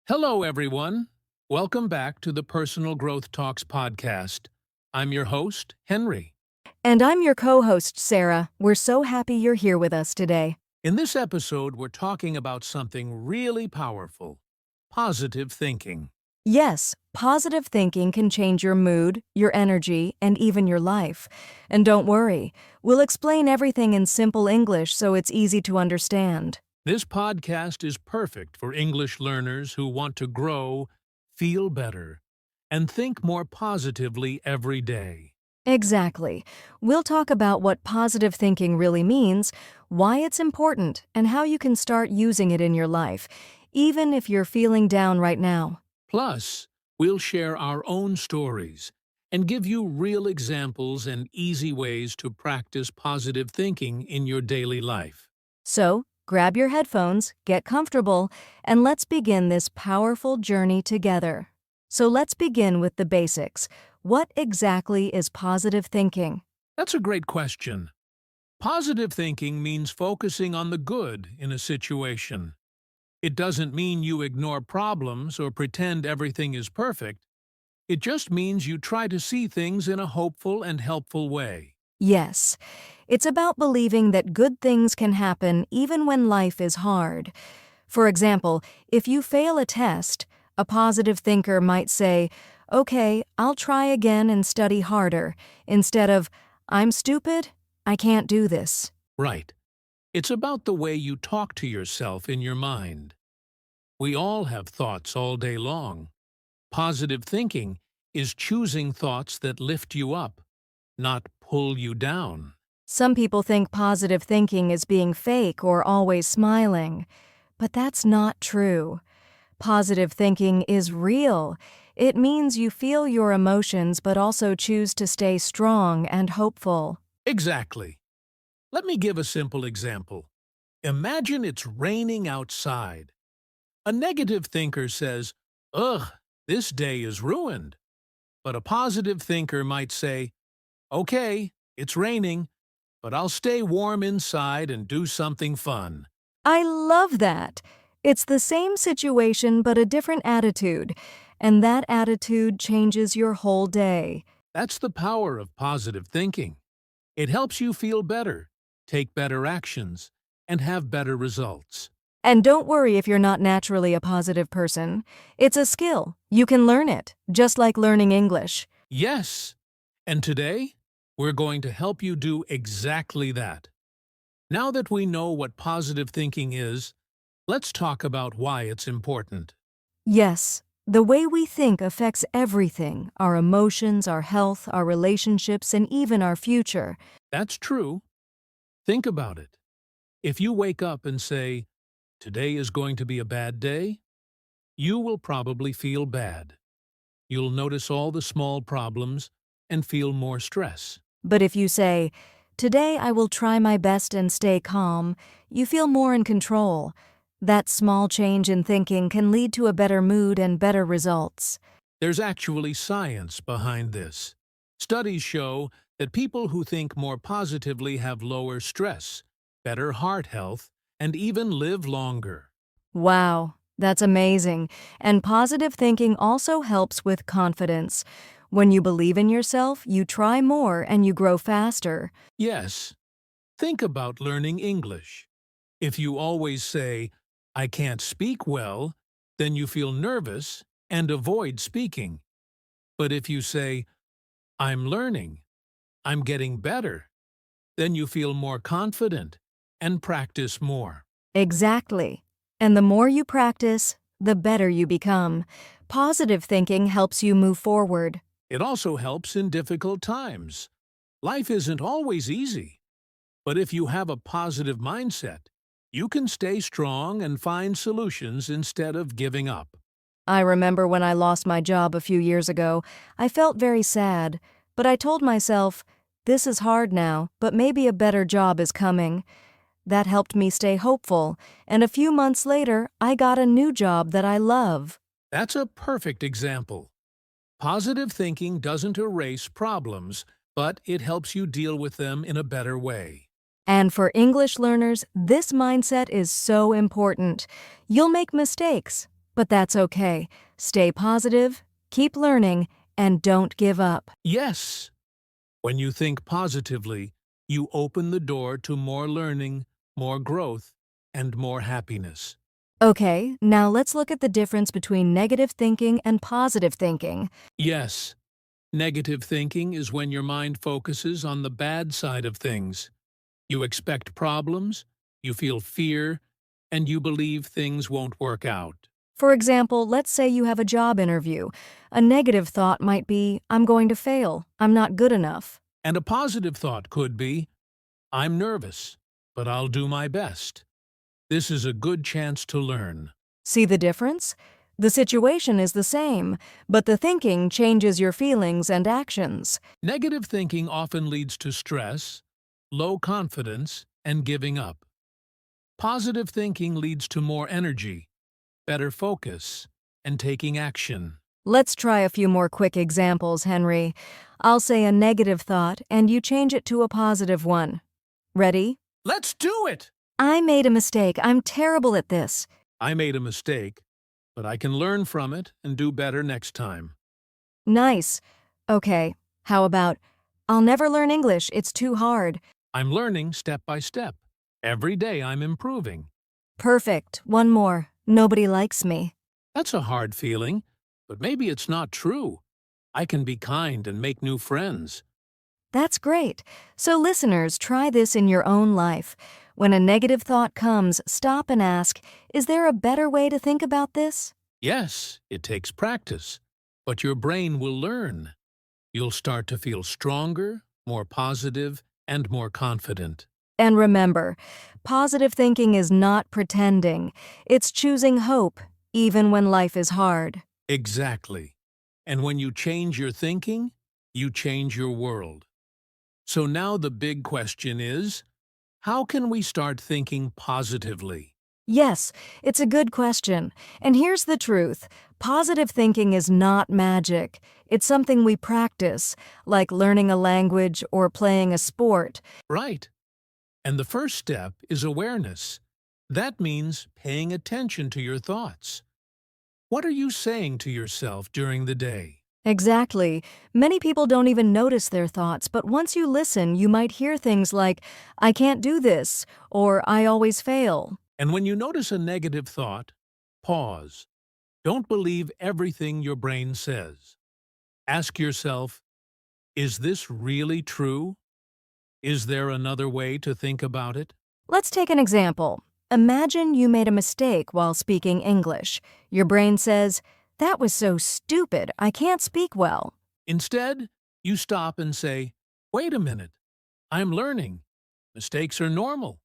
Hello, everyone. Welcome back to the Personal Growth Talks podcast. I'm your host, Henry. And I'm your co-host, Sarah. We're so happy you're here with us today. In this episode, we're talking about something really powerful: positive thinking. Yes, positive thinking can change your mood, your energy, and even your life. And don't worry, we'll explain everything in simple English so it's easy to understand. This podcast is perfect for English learners who want to grow, feel better, and think more positively every day. Exactly. We'll talk about what positive thinking really means, why it's important, and how you can start using it in your life, even if you're feeling down right now. Plus, we'll share our own stories and give you real examples and easy ways to practice positive thinking in your daily life. So, grab your headphones, get comfortable, and let's begin this powerful journey together. So let's begin with the basics. What exactly is positive thinking? That's a great question. Positive thinking means focusing on the good in a situation. It doesn't mean you ignore problems or pretend everything is perfect. It just means you try to see things in a hopeful and helpful way. Yes, it's about believing that good things can happen even when life is hard. For example, if you fail a test, a positive thinker might say, "Okay, I'll try again and study harder," instead of, "I'm stupid, I can't do this." Right. It's about the way you talk to yourself in your mind. We all have thoughts all day long. Positive thinking is choosing thoughts that lift you up, not pull you down. Some people think positive thinking is being fake or always smiling, but that's not true. Positive thinking is real. It means you feel your emotions but also choose to stay strong and hopeful. Exactly. Let me give a simple example. Imagine it's raining outside. A negative thinker says, "Ugh, this day is ruined." But a positive thinker might say, "Okay, it's raining, but I'll stay warm inside and do something fun." I love that. It's the same situation but a different attitude, and that attitude changes your whole day. That's the power of positive thinking. It helps you feel better, take better actions, and have better results. And don't worry if you're not naturally a positive person. It's a skill. You can learn it, just like learning English. Yes, and today, we're going to help you do exactly that. Now that we know what positive thinking is, let's talk about why it's important. Yes, the way we think affects everything: our emotions, our health, our relationships, and even our future. That's true. Think about it. If you wake up and say, "Today is going to be a bad day," you will probably feel bad. You'll notice all the small problems and feel more stress. But if you say, "Today I will try my best and stay calm," you feel more in control. That small change in thinking can lead to a better mood and better results. There's actually science behind this. Studies show that people who think more positively have lower stress, better heart health, and even live longer. Wow, that's amazing. And positive thinking also helps with confidence. When you believe in yourself, you try more and you grow faster. Yes, think about learning English. If you always say, "I can't speak well," then you feel nervous and avoid speaking. But if you say, "I'm learning, I'm getting better," then you feel more confident and practice more. Exactly. And the more you practice, the better you become. Positive thinking helps you move forward. It also helps in difficult times. Life isn't always easy, but if you have a positive mindset, you can stay strong and find solutions instead of giving up. I remember when I lost my job a few years ago, I felt very sad, but I told myself, "This is hard now, but maybe a better job is coming." That helped me stay hopeful, and a few months later, I got a new job that I love. That's a perfect example. Positive thinking doesn't erase problems, but it helps you deal with them in a better way. And for English learners, this mindset is so important. You'll make mistakes, but that's okay. Stay positive, keep learning, and don't give up. Yes, when you think positively, you open the door to more learning, more growth, and more happiness. Okay, now let's look at the difference between negative thinking and positive thinking. Yes, negative thinking is when your mind focuses on the bad side of things. You expect problems, you feel fear, and you believe things won't work out. For example, let's say you have a job interview. A negative thought might be, I'm going to fail, I'm not good enough. And a positive thought could be, I'm nervous, but I'll do my best. This is a good chance to learn. See the difference? The situation is the same, but the thinking changes your feelings and actions. Negative thinking often leads to stress, low confidence, and giving up. Positive thinking leads to more energy, better focus, and taking action. Let's try a few more quick examples, Henry. I'll say a negative thought, and you change it to a positive one. Ready? Let's do it! I made a mistake. I'm terrible at this. I made a mistake, but I can learn from it and do better next time. Nice. Okay, how about, I'll never learn English. It's too hard. I'm learning step by step. Every day I'm improving. Perfect. One more. Nobody likes me. That's a hard feeling, but maybe it's not true. I can be kind and make new friends. That's great. So listeners, try this in your own life. When a negative thought comes, stop and ask, is there a better way to think about this? Yes, it takes practice, but your brain will learn. You'll start to feel stronger, more positive, and more confident. And remember, positive thinking is not pretending. It's choosing hope, even when life is hard. Exactly. And when you change your thinking, you change your world. So now the big question is, how can we start thinking positively? Yes, it's a good question. And here's the truth. Positive thinking is not magic. It's something we practice, like learning a language or playing a sport. Right. And the first step is awareness. That means paying attention to your thoughts. What are you saying to yourself during the day? Exactly. Many people don't even notice their thoughts, but once you listen, you might hear things like, I can't do this, or I always fail. And when you notice a negative thought, pause. Don't believe everything your brain says. Ask yourself, is this really true? Is there another way to think about it? Let's take an example. Imagine you made a mistake while speaking English. Your brain says, that was so stupid, I can't speak well. Instead, you stop and say, wait a minute, I'm learning. Mistakes are normal.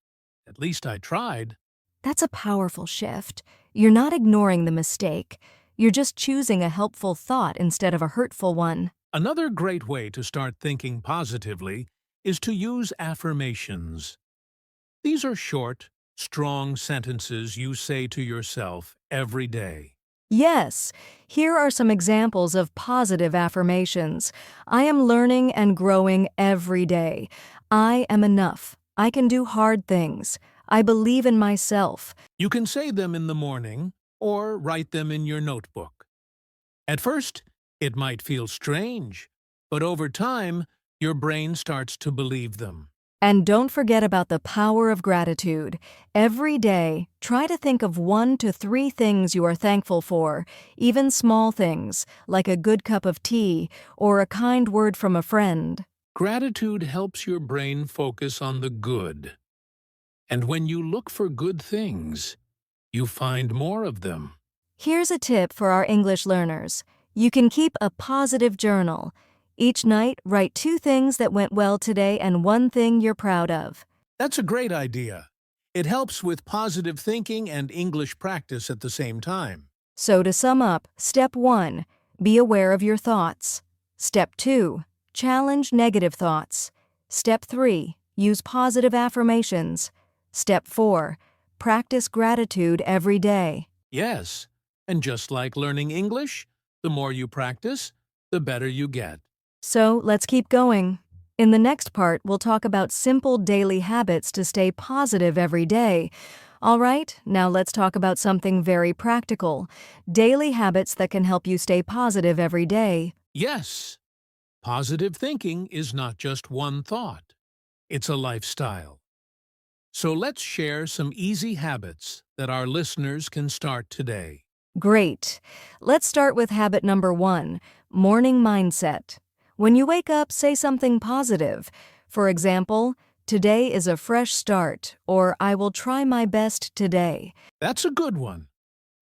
At least I tried. That's a powerful shift. You're not ignoring the mistake. You're just choosing a helpful thought instead of a hurtful one. Another great way to start thinking positively is to use affirmations. These are short, strong sentences you say to yourself every day. Yes, here are some examples of positive affirmations. I am learning and growing every day. I am enough. I can do hard things. I believe in myself. You can say them in the morning or write them in your notebook. At first, it might feel strange, but over time, your brain starts to believe them. And don't forget about the power of gratitude. Every day, try to think of 1 to 3 things you are thankful for, even small things, like a good cup of tea or a kind word from a friend. Gratitude helps your brain focus on the good. And when you look for good things, you find more of them. Here's a tip for our English learners. You can keep a positive journal. Each night, write 2 things that went well today and 1 thing you're proud of. That's a great idea. It helps with positive thinking and English practice at the same time. So to sum up, Step 1, be aware of your thoughts. Step 2, challenge negative thoughts. Step 3, use positive affirmations. Step 4, practice gratitude every day. Yes, and just like learning English, the more you practice, the better you get. So let's keep going. In the next part, we'll talk about simple daily habits to stay positive every day. All right, now let's talk about something very practical. Daily habits that can help you stay positive every day. Yes, positive thinking is not just one thought. It's a lifestyle. So let's share some easy habits that our listeners can start today. Great. Let's start with habit number 1, morning mindset. When you wake up, say something positive. For example, today is a fresh start, or I will try my best today. That's a good one.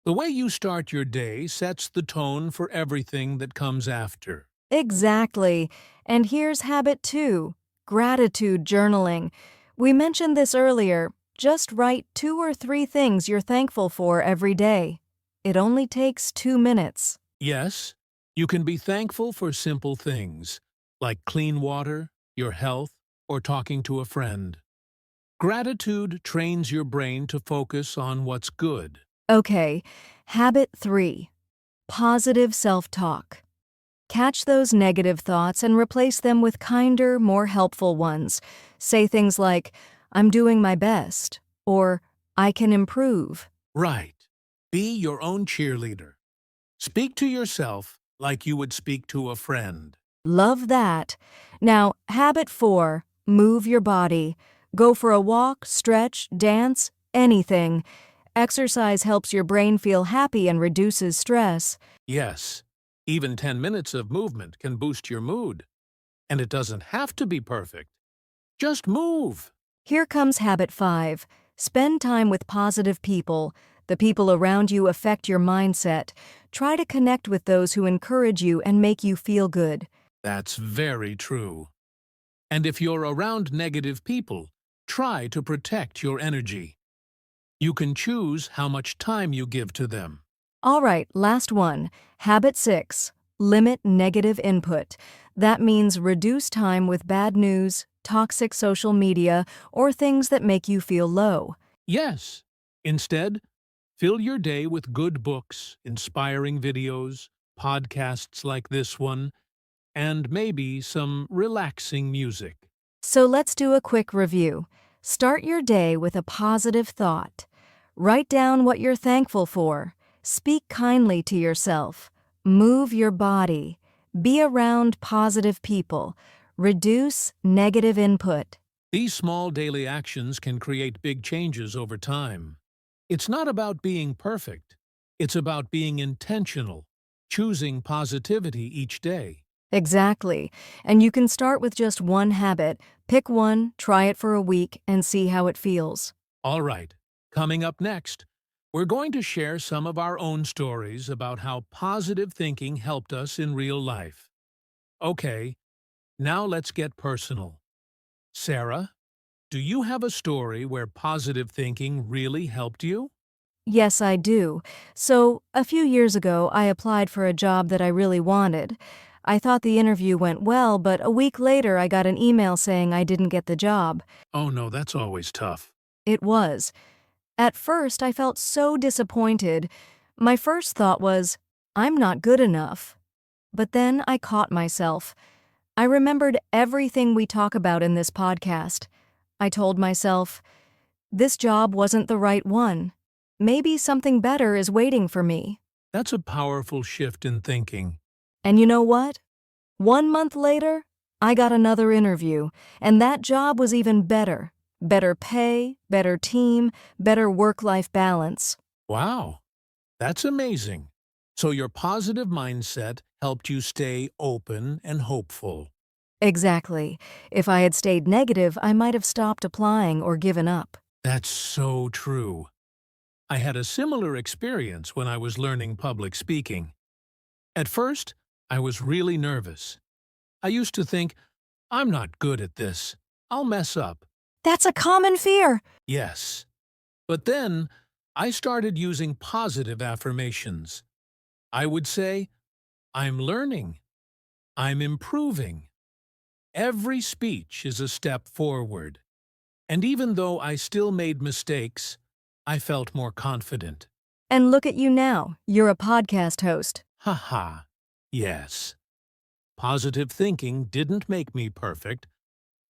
The way you start your day sets the tone for everything that comes after. Exactly. And here's habit 2, gratitude journaling. We mentioned this earlier. Just write 2 or 3 things you're thankful for every day. It only takes 2 minutes. Yes, you can be thankful for simple things, like clean water, your health, or talking to a friend. Gratitude trains your brain to focus on what's good. Okay, habit 3, positive self-talk. Catch those negative thoughts and replace them with kinder, more helpful ones. Say things like, I'm doing my best, or I can improve. Right. Be your own cheerleader. Speak to yourself like you would speak to a friend. Love that. Now, habit 4, move your body. Go for a walk, stretch, dance, anything. Exercise helps your brain feel happy and reduces stress. Yes, even 10 minutes of movement can boost your mood. And it doesn't have to be perfect. Just move. Here comes habit 5, spend time with positive people. The people around you affect your mindset. Try to connect with those who encourage you and make you feel good. That's very true. And if you're around negative people, try to protect your energy. You can choose how much time you give to them. All right, last one. Habit 6, limit negative input. That means reduce time with bad news, toxic social media, or things that make you feel low. Yes. Instead, fill your day with good books, inspiring videos, podcasts like this one, and maybe some relaxing music. So let's do a quick review. Start your day with a positive thought. Write down what you're thankful for. Speak kindly to yourself. Move your body. Be around positive people. Reduce negative input. These small daily actions can create big changes over time. It's not about being perfect. It's about being intentional, choosing positivity each day. Exactly. And you can start with just one habit. Pick one, try it for a week, and see how it feels. All right, coming up next, we're going to share some of our own stories about how positive thinking helped us in real life. Okay, now let's get personal. Sarah, do you have a story where positive thinking really helped you? Yes, I do. So, a few years ago, I applied for a job that I really wanted. I thought the interview went well, but a week later, I got an email saying I didn't get the job. Oh no, that's always tough. It was. At first, I felt so disappointed. My first thought was, I'm not good enough. But then I caught myself. I remembered everything we talk about in this podcast. I told myself, this job wasn't the right one. Maybe something better is waiting for me. That's a powerful shift in thinking. And you know what? 1 month later, I got another interview, and that job was even better. Better pay, better team, better work-life balance. Wow, that's amazing. So your positive mindset helped you stay open and hopeful. Exactly. If I had stayed negative, I might have stopped applying or given up. That's so true. I had a similar experience when I was learning public speaking. At first, I was really nervous. I used to think, I'm not good at this. I'll mess up. That's a common fear. Yes. But then, I started using positive affirmations. I would say, I'm learning. I'm improving. Every speech is a step forward. And even though I still made mistakes, I felt more confident. And look at you now. You're a podcast host. Haha. Yes. Positive thinking didn't make me perfect,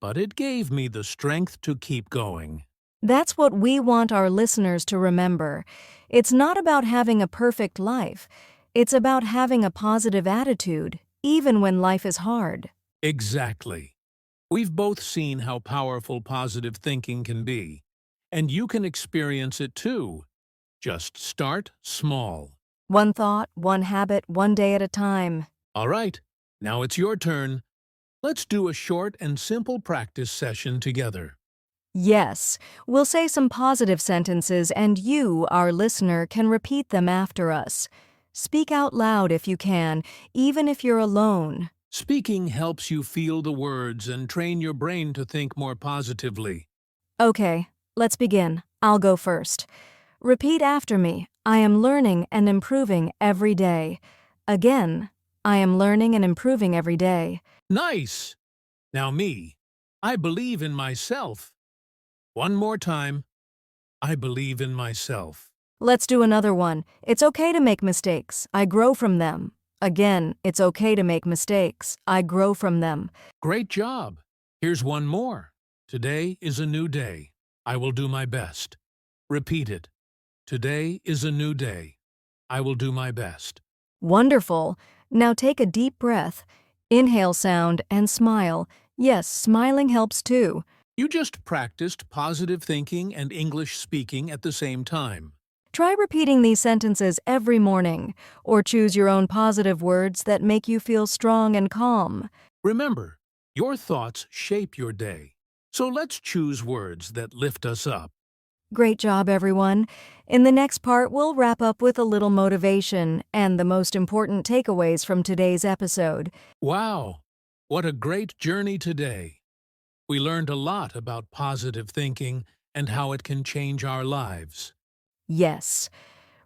but it gave me the strength to keep going. That's what we want our listeners to remember. It's not about having a perfect life. It's about having a positive attitude, even when life is hard. Exactly. We've both seen how powerful positive thinking can be, and you can experience it too. Just start small. One thought, one habit, one day at a time. All right, now it's your turn. Let's do a short and simple practice session together. Yes, we'll say some positive sentences and you, our listener, can repeat them after us. Speak out loud if you can, even if you're alone. Speaking helps you feel the words and train your brain to think more positively. Okay, let's begin. I'll go first. Repeat after me. I am learning and improving every day. Again, I am learning and improving every day. Nice! Now me. I believe in myself. One more time. I believe in myself. Let's do another one. It's okay to make mistakes. I grow from them. Again, it's okay to make mistakes. I grow from them. Great job. Here's one more. Today is a new day. I will do my best. Repeat it. Today is a new day. I will do my best. Wonderful. Now take a deep breath. Inhale sound and smile. Yes, smiling helps too. You just practiced positive thinking and English speaking at the same time. Try repeating these sentences every morning, or choose your own positive words that make you feel strong and calm. Remember, your thoughts shape your day. So let's choose words that lift us up. Great job, everyone. In the next part, we'll wrap up with a little motivation and the most important takeaways from today's episode. Wow, what a great journey today. We learned a lot about positive thinking and how it can change our lives. Yes.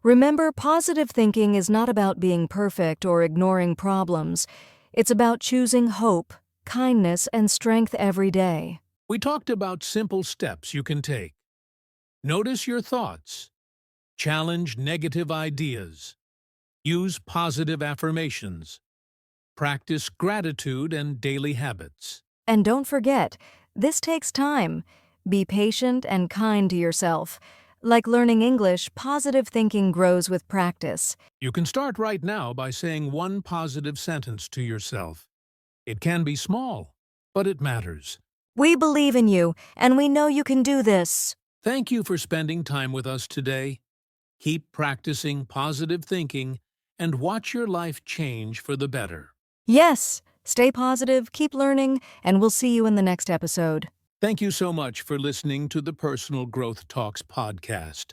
Remember, positive thinking is not about being perfect or ignoring problems. It's about choosing hope, kindness, and strength every day. We talked about simple steps you can take. Notice your thoughts. Challenge negative ideas. Use positive affirmations. Practice gratitude and daily habits. And don't forget, this takes time. Be patient and kind to yourself. Like learning English, positive thinking grows with practice. You can start right now by saying one positive sentence to yourself. It can be small, but it matters. We believe in you, and we know you can do this. Thank you for spending time with us today. Keep practicing positive thinking and watch your life change for the better. Yes, stay positive, keep learning, and we'll see you in the next episode. Thank you so much for listening to the Personal Growth Talks podcast.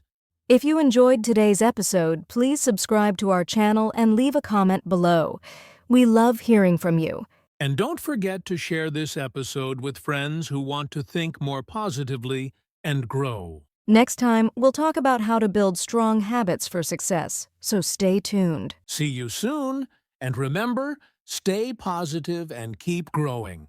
If you enjoyed today's episode, please subscribe to our channel and leave a comment below. We love hearing from you. And don't forget to share this episode with friends who want to think more positively and grow. Next time, we'll talk about how to build strong habits for success, so stay tuned. See you soon, and remember, stay positive and keep growing.